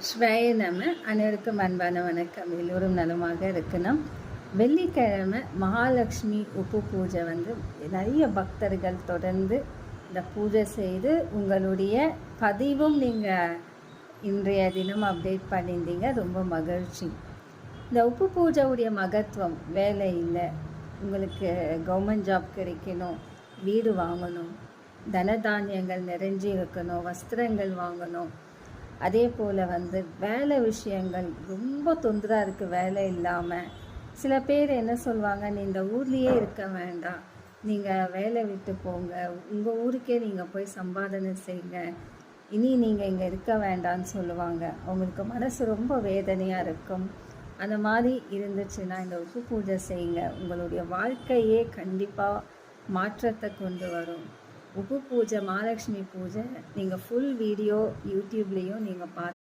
ஸ்வய நம. அனைவருக்கும் அன்பான வணக்கம். எல்லோரும் நலமாக இருக்கணும். வெள்ளிக்கிழமை மகாலட்சுமி உப்பு பூஜை நிறைய பக்தர்கள் தொடர்ந்து இந்த பூஜை செய்து உங்களுடைய பதிவும் நீங்கள் இன்றைய தினம் அப்டேட் பண்ணியிருந்தீங்க. ரொம்ப மகிழ்ச்சி. இந்த உப்பு பூஜையுடைய மகத்துவம் வேலை இல்லை, உங்களுக்கு கவர்மெண்ட் ஜாப் கிடைக்கணும், வீடு வாங்கணும், தனதானியங்கள் நிறைஞ்சி இருக்கணும், வஸ்திரங்கள் வாங்கணும், அதே போல் வேலை விஷயங்கள் ரொம்ப தொந்தராக இருக்குது. வேலை இல்லாமல் சில பேர் என்ன சொல்லுவாங்க, நீ இந்த ஊர்லேயே இருக்க வேண்டாம், நீங்கள் வேலை விட்டு போங்க, உங்கள் ஊருக்கே நீங்கள் போய் சம்பாதனை செய்யுங்க, இனி நீங்கள் இங்கே இருக்க வேண்டாம்னு சொல்லுவாங்க. அவங்களுக்கு மனசு ரொம்ப வேதனையாக இருக்கும். அந்த மாதிரி இருந்துச்சுன்னா இந்த உப்பு பூஜை செய்யுங்க. உங்களுடைய வாழ்க்கையே கண்டிப்பாக மாற்றத்தை கொண்டு வரும். உப்பு பூஜை, மகாலட்சுமி பூஜை நீங்கள் ஃபுல் வீடியோ யூடியூப்லேயும் நீங்கள் பார்த்து